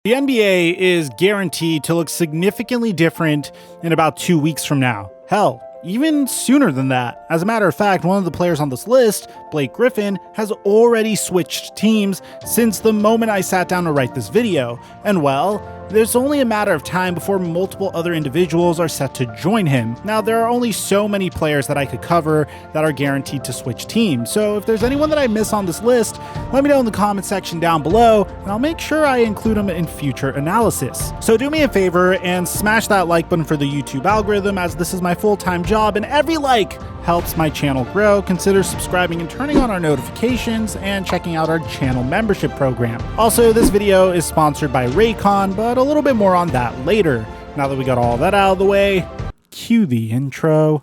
The NBA is guaranteed to look significantly different in about 2 weeks from now. Hell, even sooner than that. As a matter of fact, one of the players on this list, Blake Griffin, has already switched teams since the moment I sat down to write this video. And well, there's only a matter of time before multiple other individuals are set to join him. Now, there are only so many players that I could cover that are guaranteed to switch teams, so if there's anyone that I miss on this list, let me know in the comment section down below, and I'll make sure I include them in future analysis. So do me a favor and smash that like button for the YouTube algorithm, as this is my full-time job, and every like helps my channel grow. Consider subscribing and turning on our notifications and checking out our channel membership program. Also, this video is sponsored by Raycon, but a little bit more on that later. Now that we got all that out of the way, cue the intro.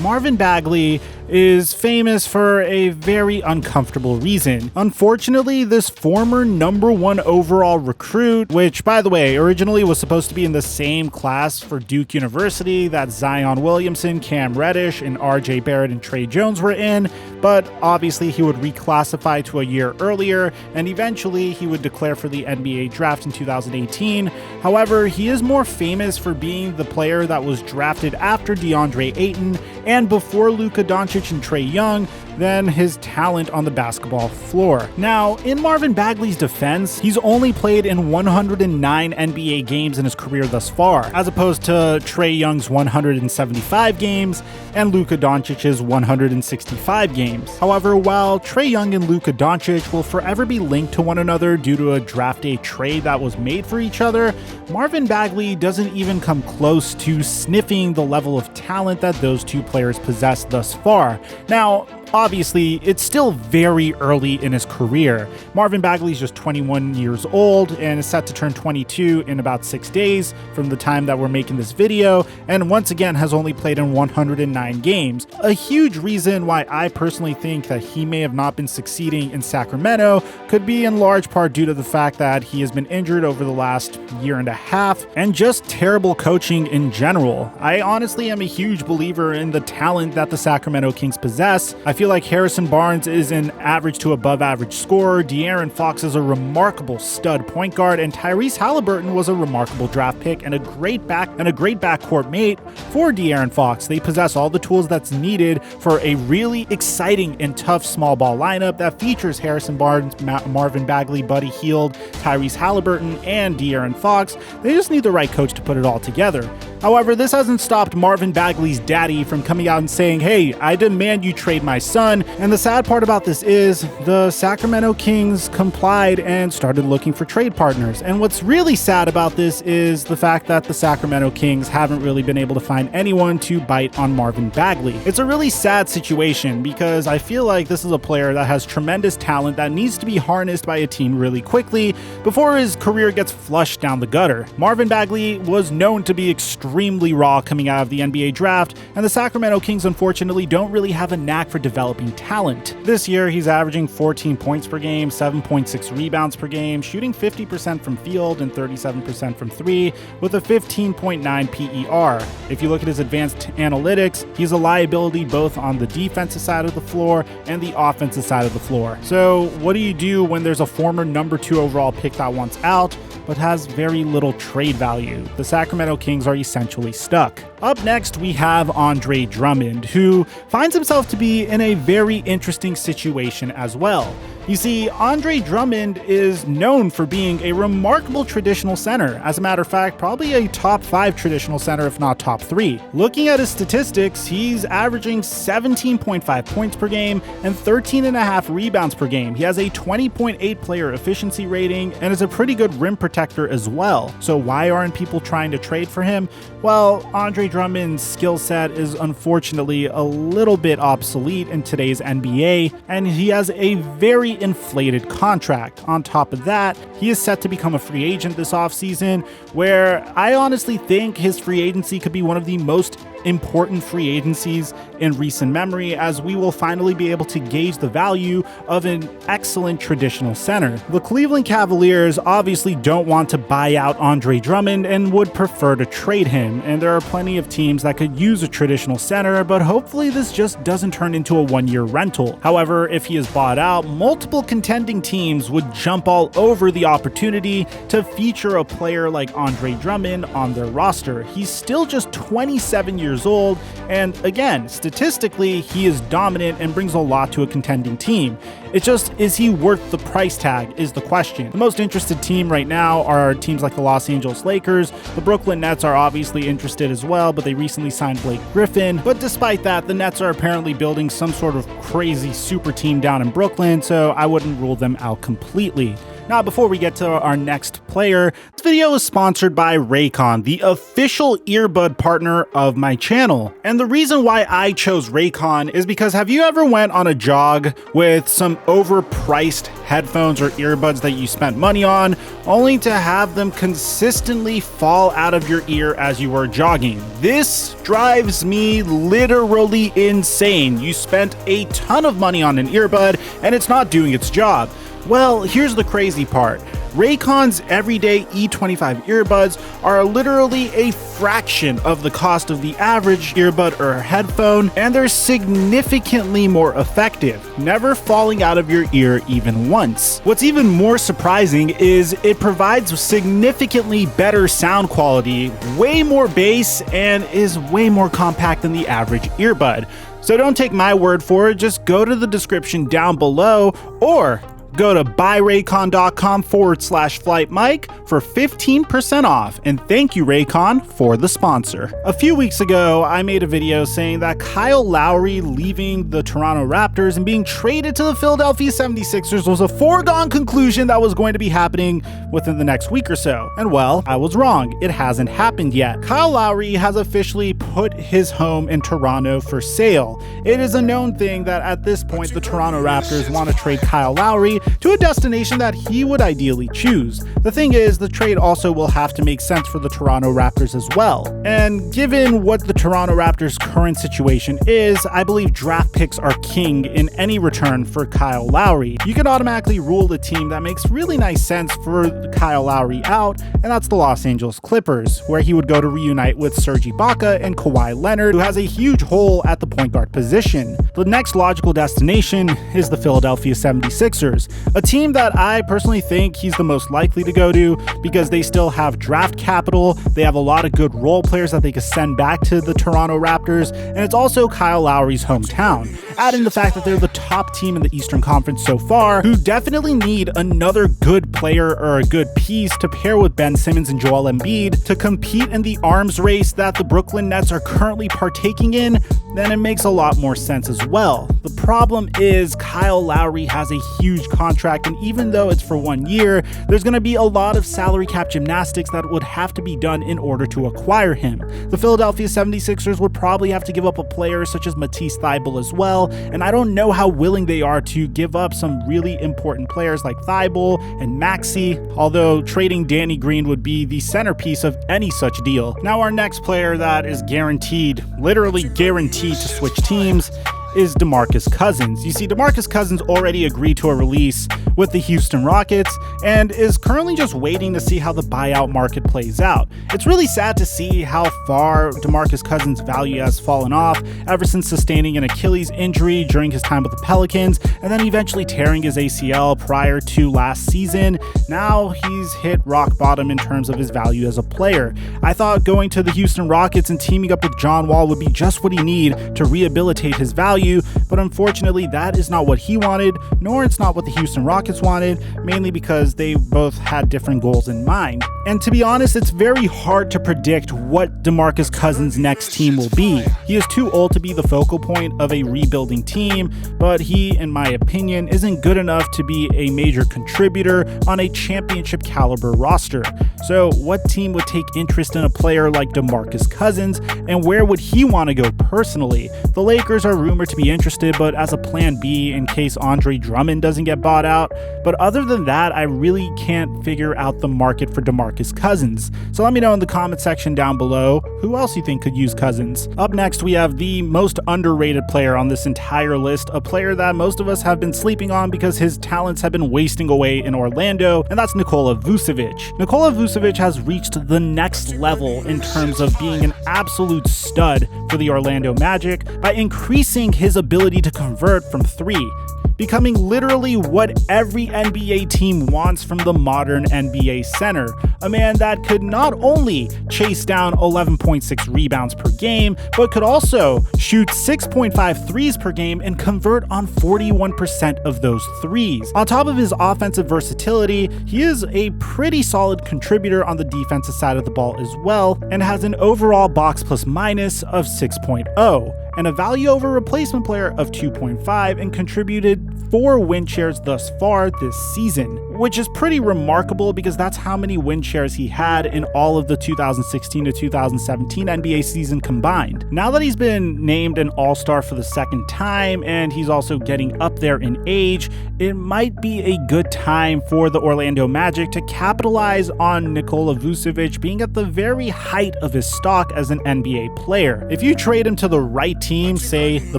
Marvin Bagley is famous for a very uncomfortable reason. Unfortunately, this former #1 overall recruit, which by the way, originally was supposed to be in the same class for Duke University that Zion Williamson, Cam Reddish, and RJ Barrett and Trey Jones were in, but obviously he would reclassify to a year earlier, and eventually he would declare for the NBA draft in 2018. However, he is more famous for being the player that was drafted after DeAndre Ayton and before Luka Doncic and Trae Young than his talent on the basketball floor. Now, in Marvin Bagley's defense, he's only played in 109 NBA games in his career thus far, as opposed to Trae Young's 175 games and Luka Doncic's 165 games. However, while Trae Young and Luka Doncic will forever be linked to one another due to a draft day trade that was made for each other, Marvin Bagley doesn't even come close to sniffing the level of talent that those two players possess thus far. Now, obviously, it's still very early in his career. Marvin Bagley is just 21 years old and is set to turn 22 in about 6 days from the time that we're making this video, and once again has only played in 109 games. A huge reason why I personally think that he may have not been succeeding in Sacramento could be in large part due to the fact that he has been injured over the last year and a half, and just terrible coaching in general. I honestly am a huge believer in the talent that the Sacramento Kings possess. I feel like Harrison Barnes is an average to above average scorer, De'Aaron Fox is a remarkable stud point guard, and Tyrese Halliburton was a remarkable draft pick and a great backcourt mate for De'Aaron Fox. They possess all the tools that's needed for a really exciting and tough small ball lineup that features Harrison Barnes, Marvin Bagley, Buddy Hield, Tyrese Halliburton, and De'Aaron Fox. They just need the right coach to put it all together. However, this hasn't stopped Marvin Bagley's daddy from coming out and saying, "Hey, I demand you trade my son." And the sad part about this is the Sacramento Kings complied and started looking for trade partners. And what's really sad about this is the fact that the Sacramento Kings haven't really been able to find anyone to bite on Marvin Bagley. It's a really sad situation because I feel like this is a player that has tremendous talent that needs to be harnessed by a team really quickly before his career gets flushed down the gutter. Marvin Bagley was known to be extremely raw coming out of the NBA draft, and the Sacramento Kings unfortunately don't really have a knack for developing talent. This year, he's averaging 14 points per game, 7.6 rebounds per game, shooting 50% from field and 37% from three, with a 15.9 PER. If you look at his advanced analytics, he's a liability both on the defensive side of the floor and the offensive side of the floor. So what do you do when there's a former #2 overall pick that wants out, but has very little trade value? The Sacramento Kings are essentially stuck. Up next, we have Andre Drummond, who finds himself to be in a very interesting situation as well. You see, Andre Drummond is known for being a remarkable traditional center. As a matter of fact, probably a top 5 traditional center, if not top 3. Looking at his statistics, he's averaging 17.5 points per game and 13.5 rebounds per game. He has a 20.8 player efficiency rating and is a pretty good rim protector as well. So why aren't people trying to trade for him? Well, Andre Drummond's skill set is unfortunately a little bit obsolete in today's NBA, and he has a very inflated contract. On top of that, he is set to become a free agent this offseason, where I honestly think his free agency could be one of the most important free agencies in recent memory, as we will finally be able to gauge the value of an excellent traditional center. The Cleveland Cavaliers obviously don't want to buy out Andre Drummond and would prefer to trade him, and there are plenty of teams that could use a traditional center, but hopefully this just doesn't turn into a one-year rental. However, if he is bought out, multiple contending teams would jump all over the opportunity to feature a player like Andre Drummond on their roster. He's still just 27 years old, and again, statistically, he is dominant and brings a lot to a contending team. It's just, is he worth the price tag is the question. The most interested team right now are teams like the Los Angeles Lakers. The Brooklyn Nets are obviously interested as well, but they recently signed Blake Griffin. But despite that, the Nets are apparently building some sort of crazy super team down in Brooklyn, so I wouldn't rule them out completely. Now, before we get to our next player, this video is sponsored by Raycon, the official earbud partner of my channel. And the reason why I chose Raycon is because, have you ever went on a jog with some overpriced headphones or earbuds that you spent money on, only to have them consistently fall out of your ear as you were jogging? This drives me literally insane. You spent a ton of money on an earbud and it's not doing its job. Well, here's the crazy part. Raycon's everyday E25 earbuds are literally a fraction of the cost of the average earbud or headphone, and they're significantly more effective, never falling out of your ear even once. What's even more surprising is it provides significantly better sound quality, way more bass, and is way more compact than the average earbud. So don't take my word for it, just go to the description down below or go to buyraycon.com/FlightMike for 15% off, and thank you Raycon for the sponsor. A few weeks ago, I made a video saying that Kyle Lowry leaving the Toronto Raptors and being traded to the Philadelphia 76ers was a foregone conclusion that was going to be happening within the next week or so. And well, I was wrong. It hasn't happened yet. Kyle Lowry has officially put his home in Toronto for sale. It is a known thing that at this point, the Toronto Raptors want to trade Kyle Lowry to a destination that he would ideally choose. The thing is, the trade also will have to make sense for the Toronto Raptors as well. And given what the Toronto Raptors' current situation is, I believe draft picks are king in any return for Kyle Lowry. You can automatically rule the team that makes really nice sense for Kyle Lowry out, and that's the Los Angeles Clippers, where he would go to reunite with Serge Ibaka and Kawhi Leonard, who has a huge hole at the point guard position. The next logical destination is the Philadelphia 76ers, a team that I personally think he's the most likely to go to because they still have draft capital, they have a lot of good role players that they could send back to the Toronto Raptors, and it's also Kyle Lowry's hometown. Add in the fact that they're the top team in the Eastern Conference so far, who definitely need another good player or a good piece to pair with Ben Simmons and Joel Embiid to compete in the arms race that the Brooklyn Nets are currently partaking in, then it makes a lot more sense as well. The problem is Kyle Lowry has a huge contract, and even though it's for 1 year, there's going to be a lot of salary cap gymnastics that would have to be done in order to acquire him. The Philadelphia 76ers would probably have to give up a player such as Matisse Thybulle as well, and I don't know how willing they are to give up some really important players like Thybulle and Maxey, although trading Danny Green would be the centerpiece of any such deal. Now our next player that is guaranteed, literally guaranteed to switch teams is Demarcus Cousins. You see, Demarcus Cousins already agreed to a release with the Houston Rockets and is currently just waiting to see how the buyout market plays out. It's really sad to see how far Demarcus Cousins' value has fallen off ever since sustaining an Achilles injury during his time with the Pelicans and then eventually tearing his ACL prior to last season. Now he's hit rock bottom in terms of his value as a player. I thought going to the Houston Rockets and teaming up with John Wall would be just what he needed to rehabilitate his value, but unfortunately that is not what he wanted, nor it's not what the Houston Rockets wanted, mainly because they both had different goals in mind. And to be honest, it's very hard to predict what Demarcus Cousins' next team will be. He is too old to be the focal point of a rebuilding team, but he, in my opinion, isn't good enough to be a major contributor on a championship caliber roster. So what team would take interest in a player like Demarcus Cousins, and where would he want to go personally? The Lakers are rumored to be interested, but as a plan B in case Andre Drummond doesn't get bought out. But other than that, I really can't figure out the market for Demarcus Cousins. So let me know in the comment section down below So who else you think could use Cousins? Up next, we have the most underrated player on this entire list, a player that most of us have been sleeping on because his talents have been wasting away in Orlando, and that's Nikola Vucevic. Nikola Vucevic has reached the next level in terms of being an absolute stud for the Orlando Magic by increasing his ability to convert from three, becoming literally what every NBA team wants from the modern NBA center. A man that could not only chase down 11.6 rebounds per game, but could also shoot 6.5 threes per game and convert on 41% of those threes. On top of his offensive versatility, he is a pretty solid contributor on the defensive side of the ball as well, and has an overall box plus minus of 6.0. and a value over replacement player of 2.5, and contributed 4 win shares thus far this season, which is pretty remarkable because that's how many win shares he had in all of the 2016 to 2017 NBA season combined. Now that he's been named an All-Star for the second time and he's also getting up there in age, it might be a good time for the Orlando Magic to capitalize on Nikola Vucevic being at the very height of his stock as an NBA player. If you trade him to the right team, say the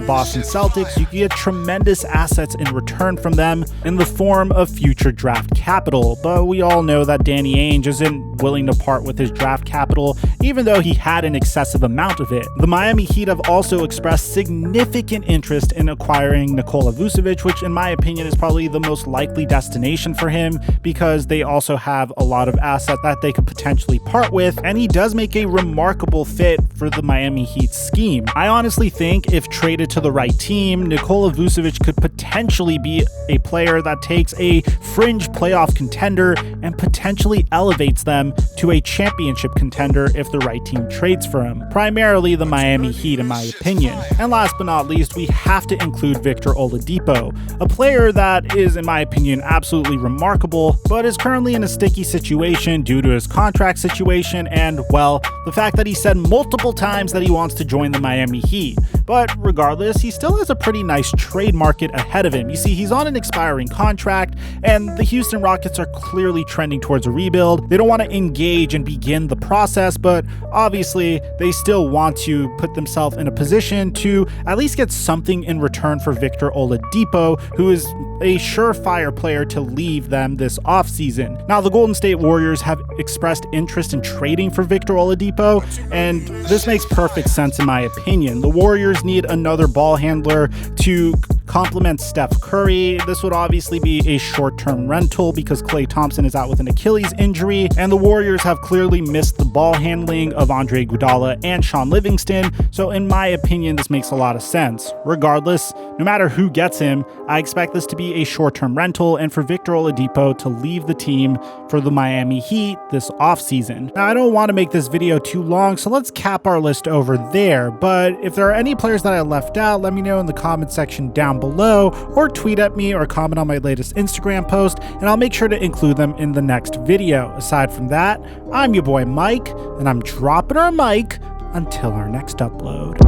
Boston Celtics, you can get tremendous assets in return from them in the form of future draft capital, but we all know that Danny Ainge isn't willing to part with his draft capital, even though he had an excessive amount of it. The Miami Heat have also expressed significant interest in acquiring Nikola Vucevic, which in my opinion is probably the most likely destination for him because they also have a lot of assets that they could potentially part with, and he does make a remarkable fit for the Miami Heat scheme. I honestly think if traded to the right team, Nikola Vucevic could potentially be a player that takes a fringe playoff contender and potentially elevates them to a championship contender if the right team trades for him. Primarily the Miami Heat, in my opinion. And last but not least, we have to include Victor Oladipo, a player that is, in my opinion, absolutely remarkable, but is currently in a sticky situation due to his contract situation and, well, the fact that he said multiple times that he wants to join the Miami Heat. But regardless, he still has a pretty nice trade market ahead of him. You see, he's on an expiring contract, and the Houston Rockets are clearly trending towards a rebuild. They don't want to engage and begin the process, but obviously they still want to put themselves in a position to at least get something in return for Victor Oladipo, who is a surefire player to leave them this offseason. Now, the Golden State Warriors have expressed interest in trading for Victor Oladipo, and this makes perfect sense in my opinion. The Warriors need another ball handler to complement Steph Curry. This would obviously be a short-term rental because Klay Thompson is out with an Achilles injury, and the Warriors have clearly missed the ball handling of Andre Iguodala and Sean Livingston, so in my opinion, this makes a lot of sense. Regardless, no matter who gets him, I expect this to be a short-term rental and for Victor Oladipo to leave the team for the Miami Heat this offseason. Now, I don't want to make this video too long, so let's cap our list over there, but if there are any players that I left out, let me know in the comment section down below, or tweet at me or comment on my latest Instagram post, and I'll make sure to include them in the next video. Aside from that, I'm your boy Mike, and I'm dropping our mic until our next upload.